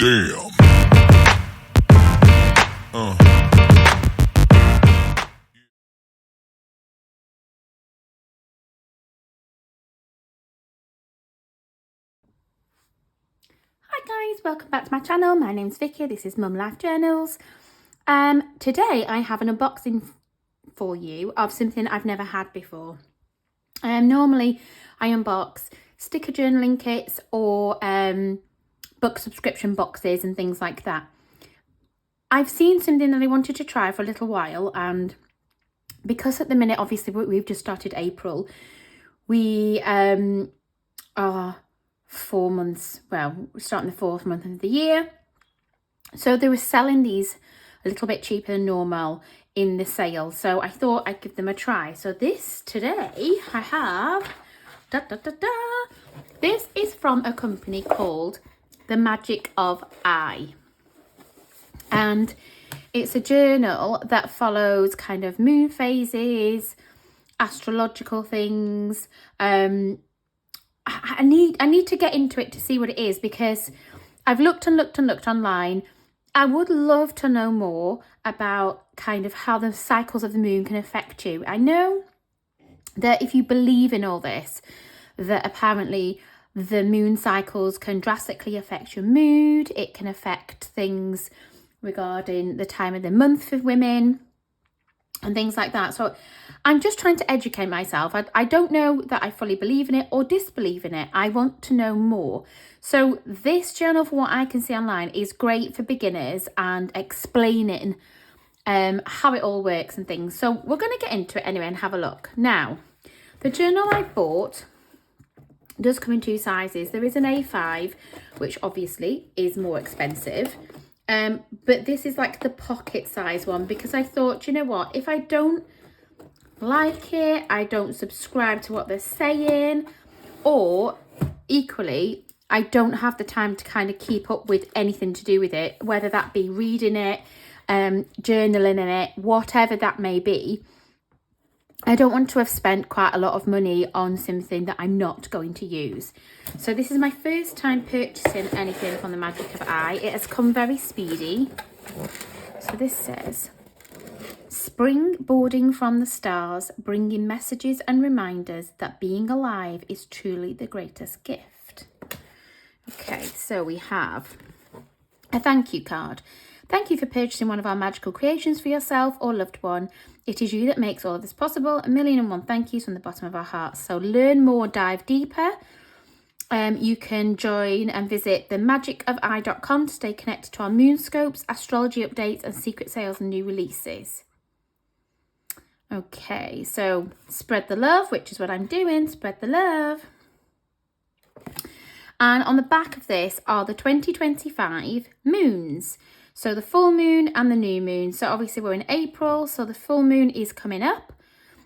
Damn. Hi guys, welcome back to my channel. My name's Vicky. This is Mum Life Journals. Today I have an unboxing for you of something I've never had before. Normally I unbox sticker journaling kits or book subscription boxes and things like that. I've seen something that I wanted to try for a little while, and because at the minute obviously we've just started April, we are 4 months, well, we're starting the 4th month of the year. So they were selling these a little bit cheaper than normal in the sale. So I thought I'd give them a try. So this today I have, this is from a company called The Magic of I. And it's a journal that follows kind of moon phases, astrological things. I need to get into it to see what it is, because I've looked and looked and looked online. I would love to know more about kind of how the cycles of the moon can affect you. I know that if you believe in all this, that apparently the moon cycles can drastically affect your mood. It can affect things regarding the time of the month for women and things like that. So I'm just trying to educate myself. I don't know that I fully believe in it or disbelieve in it. I want to know more. So this journal, from what I can see online, is great for beginners and explaining how it all works and things. So we're going to get into it anyway and have a look. Now, the journal I bought does come in two sizes. There is an A5, which obviously is more expensive. But this is like the pocket size one, because I thought, you know what, if I don't like it, I don't subscribe to what they're saying, or equally, I don't have the time to kind of keep up with anything to do with it, whether that be reading it, journaling in it, whatever that may be. I don't want to have spent quite a lot of money on something that I'm not going to use. So this is my first time purchasing anything from The Magic of I. It has come very speedy. So this says, springboarding from the stars, bringing messages and reminders that being alive is truly the greatest gift. Okay, so we have a thank you card. Thank you for purchasing one of our magical creations for yourself or loved one. It is you that makes all of this possible. 1,000,001 thank yous from the bottom of our hearts. So learn more, dive deeper. You can join and visit themagicofi.com to stay connected to our moon scopes, astrology updates, and secret sales and new releases. Okay, so spread the love, which is what I'm doing. Spread the love. And on the back of this are the 2025 moons. So the full moon and the new moon. So obviously we're in April, so the full moon is coming up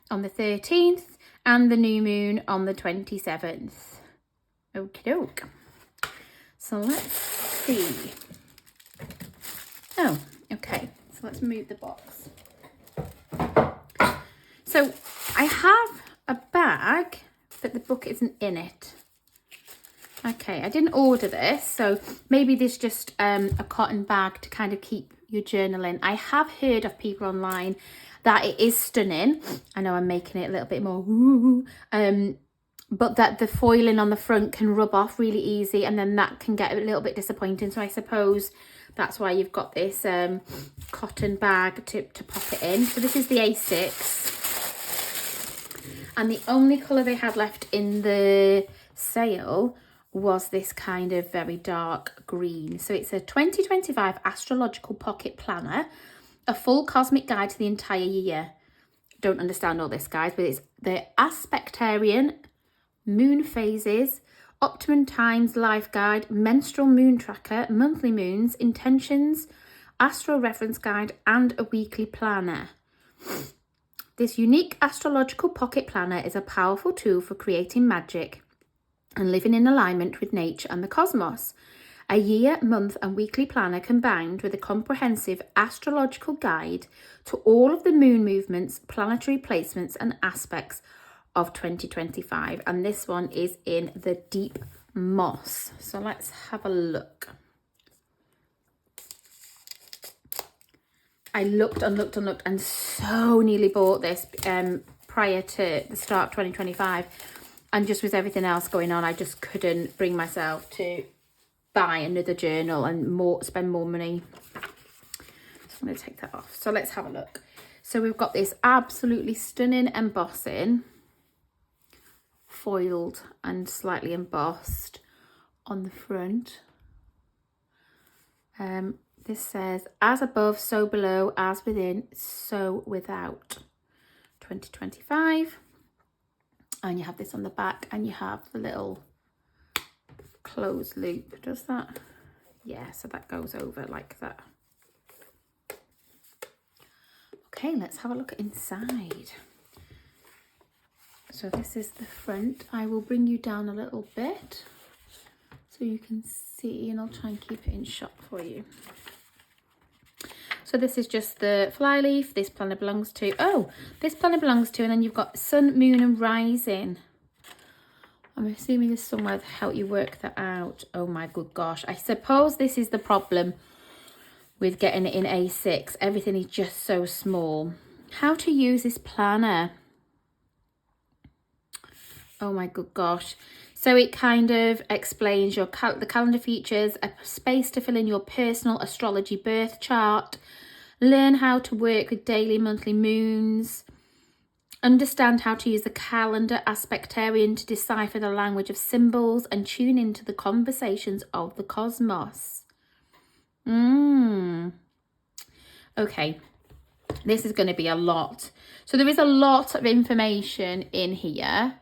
on the 13th and the new moon on the 27th. Okie doke. So let's see. Oh, okay. So let's move the box. So I have a bag, but the book isn't in it. Okay, I didn't order this, so maybe this is just a cotton bag to kind of keep your journal in. I have heard of people online that it is stunning. I know I'm making it a little bit more woo, but that the foiling on the front can rub off really easy, and then that can get a little bit disappointing. So I suppose that's why you've got this cotton bag to pop it in. So this is the A6. And the only colour they had left in the sale was this kind of very dark green. So it's a 2025 astrological pocket planner, a full cosmic guide to the entire year. Don't understand all this, guys, but it's the aspectarian, moon phases, optimum times life guide, menstrual moon tracker, monthly moons, intentions, astro reference guide, and a weekly planner. This unique astrological pocket planner is a powerful tool for creating magic and living in alignment with nature and the cosmos. A year, month and weekly planner combined with a comprehensive astrological guide to all of the moon movements, planetary placements and aspects of 2025. And this one is in the deep moss. So let's have a look. I looked and looked and looked and so nearly bought this prior to the start of 2025. And just with everything else going on, I just couldn't bring myself to buy another journal and spend more money. So I'm going to take that off. So let's have a look. So we've got this absolutely stunning embossing, foiled and slightly embossed on the front. This says, as above, so below, as within, so without. 2025. And you have this on the back, and you have the little closed loop. Does that? Yeah, so that goes over like that. Okay, let's have a look inside. So this is the front. I will bring you down a little bit so you can see, and I'll try and keep it in shot for you. So this is just the flyleaf. This planner belongs to, this planner belongs to, and then you've got sun, moon and rising. I'm assuming there's somewhere to help you work that out. Oh my good gosh. I suppose this is the problem with getting it in A6. Everything is just so small. How to use this planner. Oh my good gosh. So it kind of explains the calendar features, a space to fill in your personal astrology birth chart, learn how to work with daily, monthly moons, understand how to use the calendar aspectarian to decipher the language of symbols and tune into the conversations of the cosmos. Okay, this is going to be a lot. So there is a lot of information in here.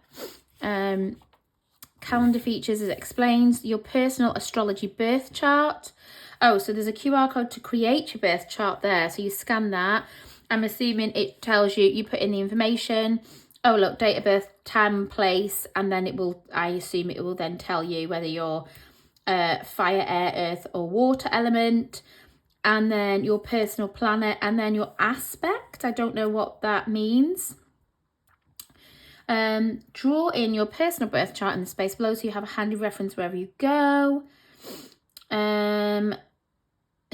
Calendar features, as it explains, your personal astrology birth chart. Oh, so there's a QR code to create your birth chart there. So you scan that. I'm assuming it tells you, you put in the information. Oh, look, date of birth, time, place. And then it will, I assume it will then tell you whether you're fire, air, earth or water element. And then your personal planet and then your aspect. I don't know what that means. Draw in your personal birth chart in the space below so you have a handy reference wherever you go. It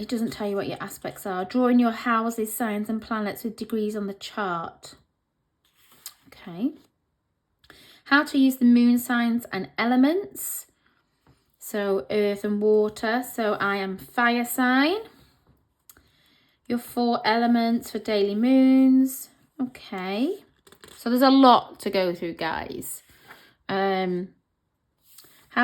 doesn't tell you what your aspects are. Draw in your houses, signs and planets with degrees on the chart. Okay. How to use the moon signs and elements. So earth and water. So I am fire sign. Your 4 elements for daily moons. Okay. So there's a lot to go through, guys. How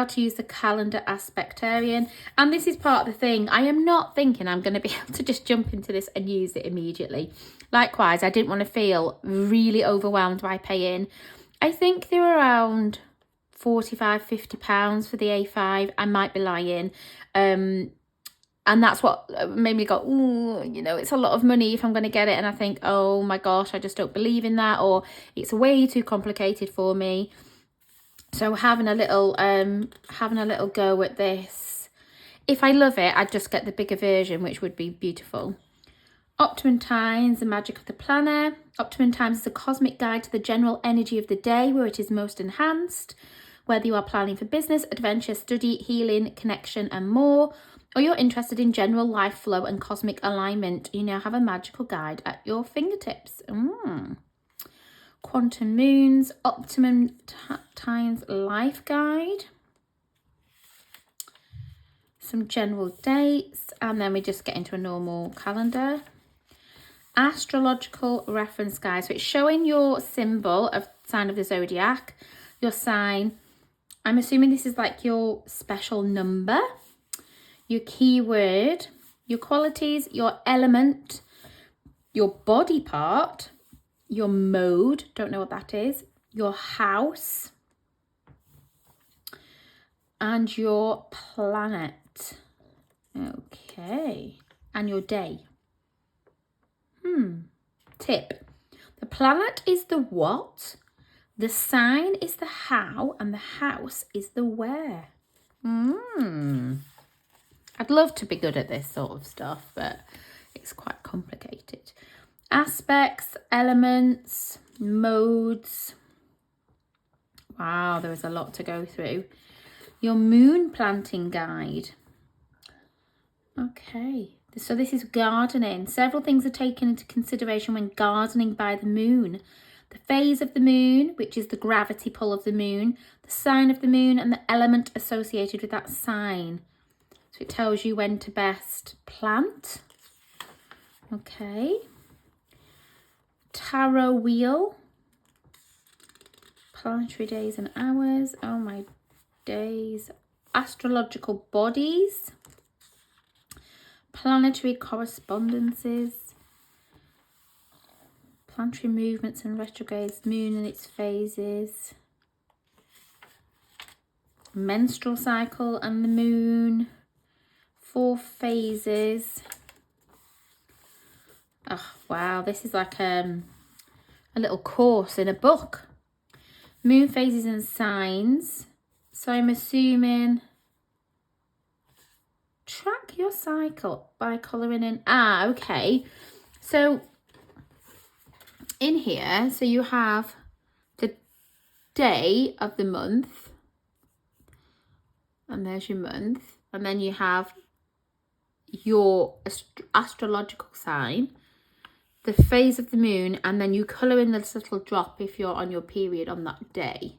to use the calendar aspectarian. And this is part of the thing. I am not thinking I'm going to be able to just jump into this and use it immediately. Likewise, I didn't want to feel really overwhelmed by paying. I think they were around £45–50 for the A5. I might be lying. And that's what made me go, ooh, you know, it's a lot of money if I'm going to get it. And I think, oh my gosh, I just don't believe in that, or it's way too complicated for me. So having a little go at this. If I love it, I'd just get the bigger version, which would be beautiful. Optimum Times, the magic of the planner. Optimum Times is a cosmic guide to the general energy of the day where it is most enhanced. Whether you are planning for business, adventure, study, healing, connection and more, or you're interested in general life flow and cosmic alignment, you now have a magical guide at your fingertips. Quantum Moons, Optimum Times Life Guide. Some general dates, and then we just get into a normal calendar. Astrological reference guide. So it's showing your symbol of sign of the zodiac, your sign. I'm assuming this is like your special number, your keyword, your qualities, your element, your body part, your mode, don't know what that is, your house, and your planet. Okay, and your day. Tip. The planet is the what, the sign is the how, and the house is the where. I'd love to be good at this sort of stuff, but it's quite complicated. Aspects, elements, modes. Wow, there is a lot to go through. Your moon planting guide. Okay, So this is gardening. Several things are taken into consideration when gardening by the moon. The phase of the moon, which is the gravity pull of the moon, the sign of the moon, and the element associated with that sign. So it tells you when to best plant. Okay. Tarot wheel. Planetary days and hours. Oh my days. Astrological bodies. Planetary correspondences. Planetary movements and retrogrades. Moon and its phases. Menstrual cycle and the moon. 4 phases. Oh wow, this is like a little course in a book. Moon phases and signs. So I'm assuming track your cycle by colouring in. Ah, okay. So in here, so you have the day of the month, and there's your month, and then you have your astrological sign, the phase of the moon, and then you colour in this little drop if you're on your period on that day.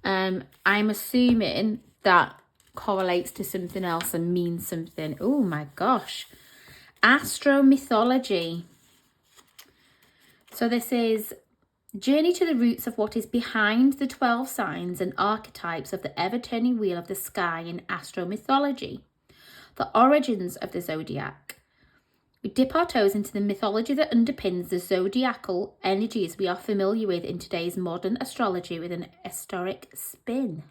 I'm assuming that correlates to something else and means something. Oh my gosh. Astro mythology. So this is journey to the roots of what is behind the 12 signs and archetypes of the ever-turning wheel of the sky in astro mythology. The origins of the zodiac. We dip our toes into the mythology that underpins the zodiacal energies we are familiar with in today's modern astrology with an historic spin.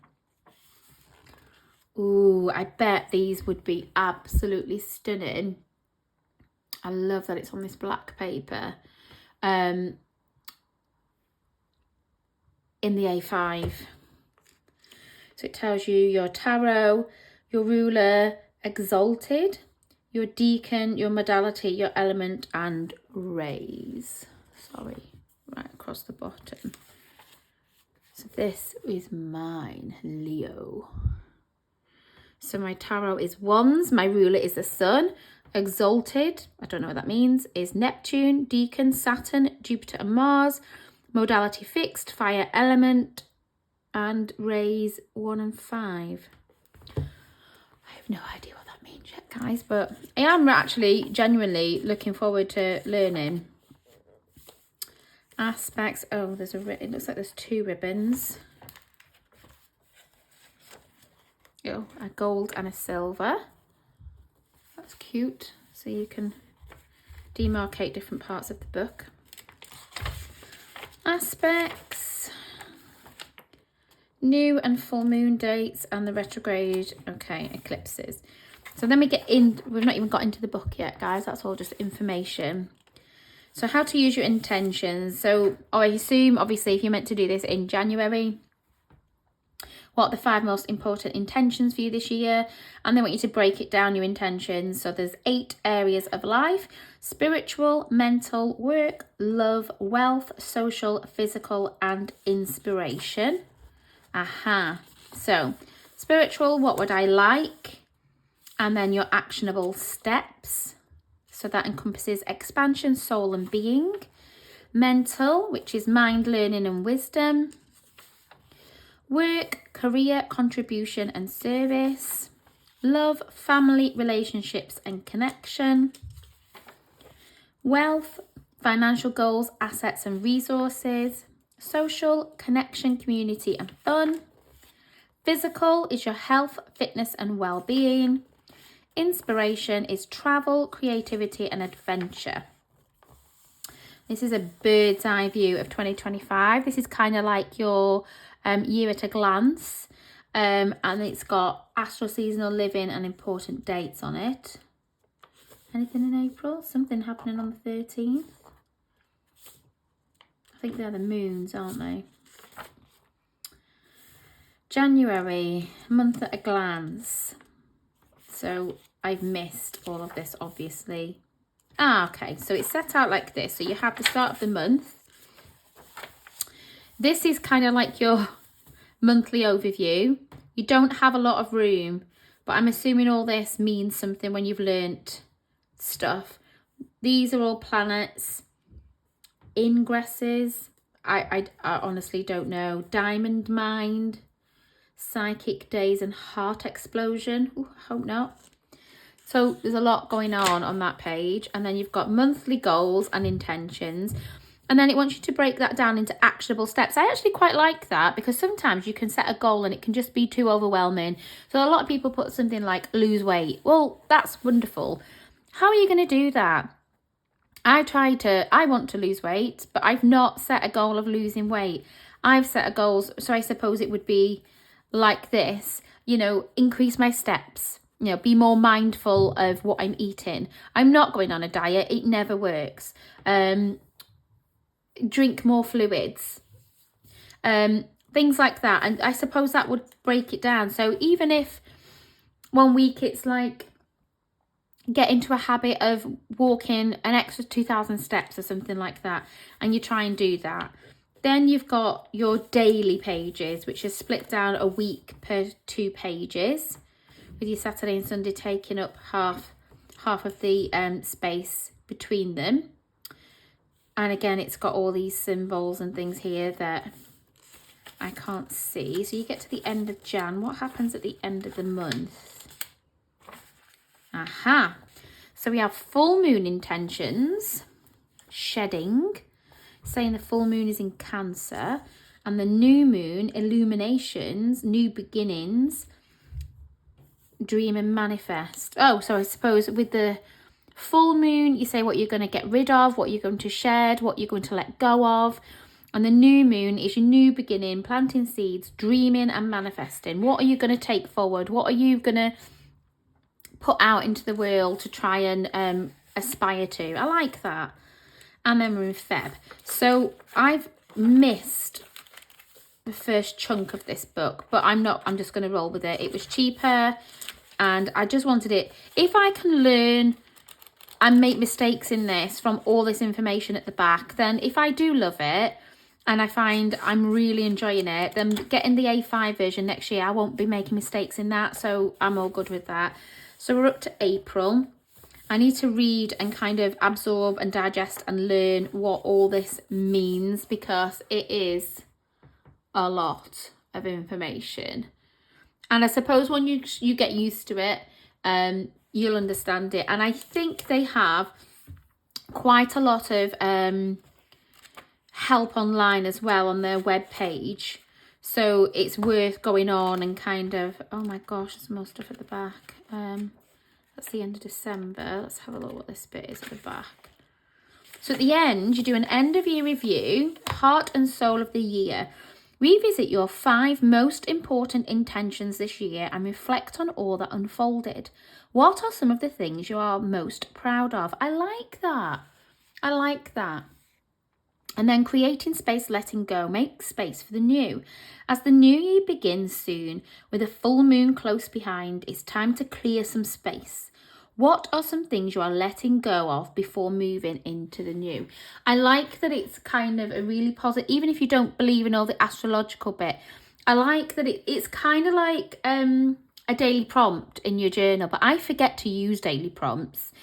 Ooh, I bet these would be absolutely stunning. I love that it's on this black paper. In the A5. So it tells you your tarot, your ruler, exalted, your deacon, your modality, your element, and rays. Sorry, right across the bottom. So this is mine, Leo. So my tarot is wands, my ruler is the sun, exalted, I don't know what that means, is Neptune, deacon, Saturn, Jupiter and Mars, modality fixed, fire element, and rays 1 and 5. I have no idea what that means yet, guys, but I am actually genuinely looking forward to learning. Aspects. Oh, there's it looks like there's 2 ribbons. Oh, a gold and a silver. That's cute. So you can demarcate different parts of the book. Aspects. New and full moon dates and the retrograde. Okay, eclipses. So then we get in, we've not even got into the book yet, guys. That's all just information. So how to use your intentions. So I assume, obviously, if you're meant to do this in January, what are the 5 most important intentions for you this year? And they want you to break it down, your intentions. So there's 8 areas of life: spiritual, mental, work, love, wealth, social, physical, and inspiration. Aha. So spiritual, what would I like? And then your actionable steps. So that encompasses expansion, soul and being. Mental, which is mind, learning and wisdom. Work, career, contribution and service. Love, family, relationships and connection. Wealth, financial goals, assets and resources. Social, connection, community and fun. Physical is your health, fitness and well-being. Inspiration is travel, creativity and adventure. This is a bird's eye view of 2025. This is kind of like your year at a glance. And it's got astro-seasonal living and important dates on it. Anything in April? Something happening on the 13th. I think they're the moons, aren't they? January, month at a glance. So I've missed all of this, obviously. Okay, so it's set out like this. So you have the start of the month. This is kind of like your monthly overview. You don't have a lot of room, but I'm assuming all this means something when you've learnt stuff. These are all planets, ingresses. I honestly don't know. Diamond Mind, Psychic Days and Heart Explosion. Ooh, I hope not. So there's a lot going on that page. And then you've got monthly goals and intentions. And then it wants you to break that down into actionable steps. I actually quite like that, because sometimes you can set a goal and it can just be too overwhelming. So a lot of people put something like lose weight. Well, that's wonderful. How are you going to do that? I want to lose weight, but I've not set a goal of losing weight. I've set a goal, so I suppose it would be like this, you know, increase my steps, you know, be more mindful of what I'm eating. I'm not going on a diet. It never works. Drink more fluids, things like that. And I suppose that would break it down. So even if one week it's like get into a habit of walking an extra 2,000 steps or something like that, and you try and do that, then you've got your daily pages, which is split down a week per 2 pages, with your Saturday and Sunday taking up half of the space between them. And again, it's got all these symbols and things here that I can't see. So you get to the end of Jan. What happens at the end of the month? Aha. So we have full moon intentions, shedding, saying the full moon is in Cancer, and the new moon, illuminations, new beginnings, dream and manifest. Oh, so I suppose with the full moon, you say what you're going to get rid of, what you're going to shed, what you're going to let go of. And the new moon is your new beginning, planting seeds, dreaming and manifesting. What are you going to take forward? What are you going to put out into the world to try and aspire to? I like that. And then we're in Feb. So I've missed the first chunk of this book, but I'm just going to roll with it. It was cheaper and I just wanted it. If I can learn and make mistakes in this from all this information at the back, then if I do love it and I find I'm really enjoying it, then getting the A5 version next year, I won't be making mistakes in that. So I'm all good with that. So we're up to April. I need to read and kind of absorb and digest and learn what all this means, because it is a lot of information. And I suppose when you get used to it, you'll understand it. And I think they have quite a lot of help online as well on their web page. So it's worth going on and kind of, oh my gosh, there's more stuff at the back. That's the end of December. Let's have a look what this bit is at the back. So at the end, you do an end of year review, heart and soul of the year. Revisit your 5 most important intentions this year and reflect on all that unfolded. What are some of the things you are most proud of? I like that. I like that. And then creating space, letting go, make space for the new. As the new year begins soon, with a full moon close behind, it's time to clear some space. What are some things you are letting go of before moving into the new? I like that it's kind of a really positive, even if you don't believe in all the astrological bit. I like that it's kind of like a daily prompt in your journal, but I forget to use daily prompts.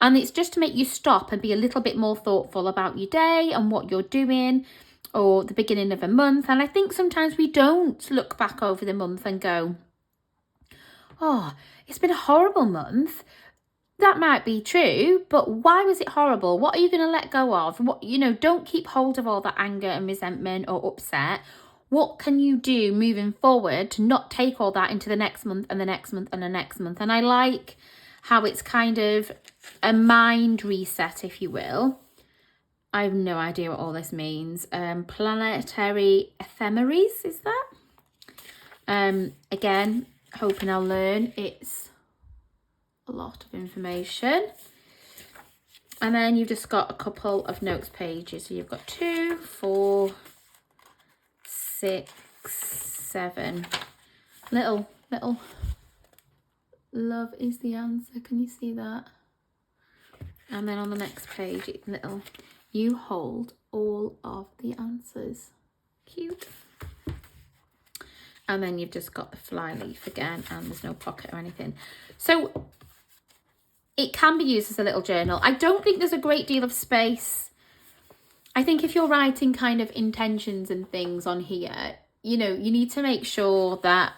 And it's just to make you stop and be a little bit more thoughtful about your day and what you're doing, or the beginning of a month. And I think sometimes we don't look back over the month and go, oh, it's been a horrible month. That might be true, but why was it horrible? What are you going to let go of? What, don't keep hold of all that anger and resentment or upset. What can you do moving forward to not take all that into the next month and the next month and the next month? And I like how it's kind of a mind reset, if you will. I have no idea what all this means. Planetary ephemeris, is that? Again, hoping I'll learn. It's a lot of information. And then you've just got a couple of notes pages. So you've got 2, 4, 6, 7. Little love is the answer. Can you see that? And then on the next page, it's little, you hold all of the answers. Cute. And then you've just got the fly leaf again, and there's no pocket or anything. So it can be used as a little journal. I don't think there's a great deal of space. I think if you're writing kind of intentions and things on here, you know, you need to make sure that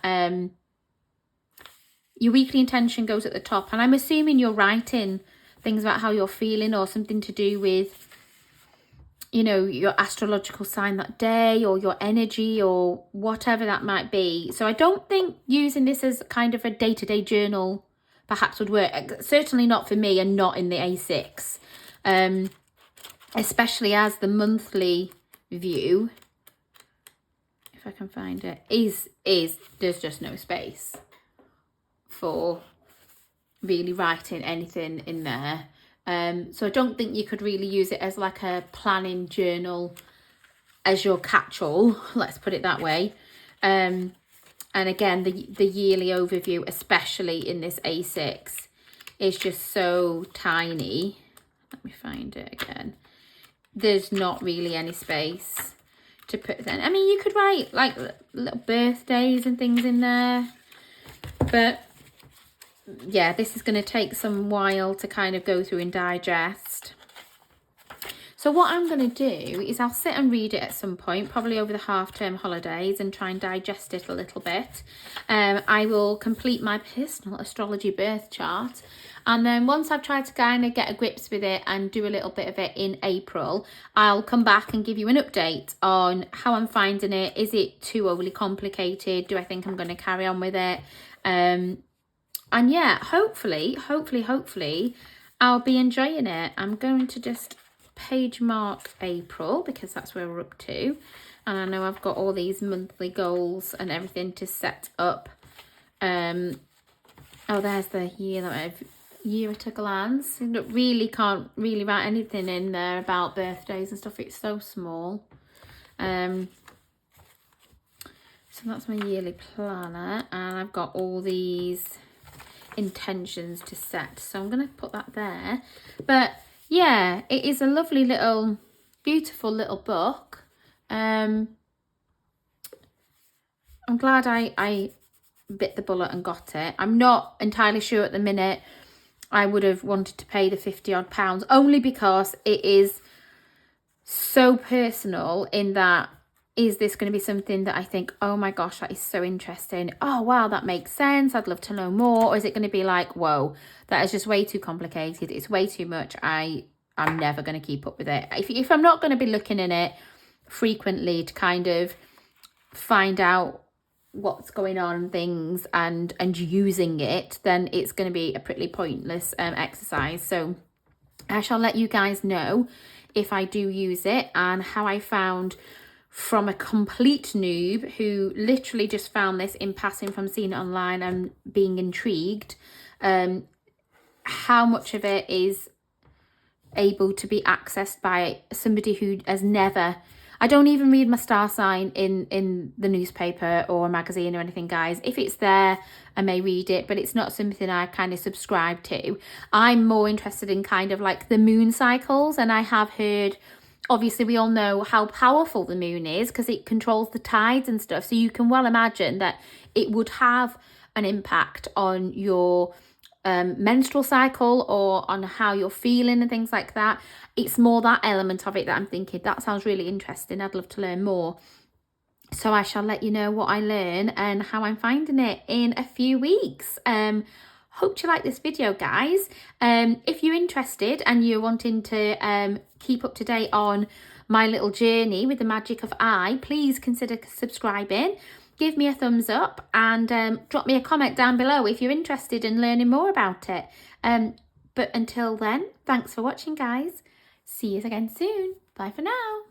your weekly intention goes at the top. And I'm assuming you're writing things about how you're feeling or something to do with, you know, your astrological sign that day or your energy or whatever that might be. So I don't think using this as kind of a day-to-day journal perhaps would work. Certainly not for me and not in the A6. Especially as the monthly view, if I can find it, is there's just no space for really writing anything in there. So I don't think you could really use it as like a planning journal as your catch-all, let's put it that way. And again, the yearly overview, especially in this A6, is just so tiny. Let me find it again. There's not really any space to put then. I mean, you could write like little birthdays and things in there, but yeah, this is going to take some while to kind of go through and digest. So what I'm going to do is I'll sit and read it at some point, probably over the half-term holidays, and try and digest it a little bit. I will complete my personal astrology birth chart. And then once I've tried to kind of get a grips with it and do a little bit of it in April, I'll come back and give you an update on how I'm finding it. Is it too overly complicated? Do I think I'm going to carry on with it? And yeah, hopefully, I'll be enjoying it. I'm going to just page mark April because that's where we're up to. And I know I've got all these monthly goals and everything to set up. Oh, there's the year at a glance. You really can't really write anything in there about birthdays and stuff. It's so small. So that's my yearly planner, and I've got all these intentions to set, so I'm going to put that there. But yeah, it is a lovely little, beautiful little book. I'm glad I bit the bullet and got it. I'm not entirely sure at the minute I would have wanted to pay the £50 odd, only because it is so personal in that, is this going to be something that I think, oh my gosh, that is so interesting. Oh, wow, that makes sense. I'd love to know more. Or is it going to be like, whoa, that is just way too complicated. It's way too much. I'm never going to keep up with it. If I'm not going to be looking in it frequently to kind of find out what's going on and things and using it, then it's going to be a pretty pointless exercise. So I shall let you guys know if I do use it and how I found, from a complete noob who literally just found this in passing from seeing it online and being intrigued, how much of it is able to be accessed by somebody who has never... I don't even read my star sign in the newspaper or a magazine or anything, guys. If it's there, I may read it, but it's not something I kind of subscribe to. I'm more interested in kind of like the moon cycles, and I have heard... Obviously, we all know how powerful the moon is because it controls the tides and stuff. So you can well imagine that it would have an impact on your menstrual cycle or on how you're feeling and things like that. It's more that element of it that I'm thinking, that sounds really interesting. I'd love to learn more. So I shall let you know what I learn and how I'm finding it in a few weeks. Hope you like this video, guys. If you're interested and you're wanting to keep up to date on my little journey with the magic of I, please consider subscribing. Give me a thumbs up and drop me a comment down below if you're interested in learning more about it. But until then, thanks for watching, guys. See you again soon. Bye for now.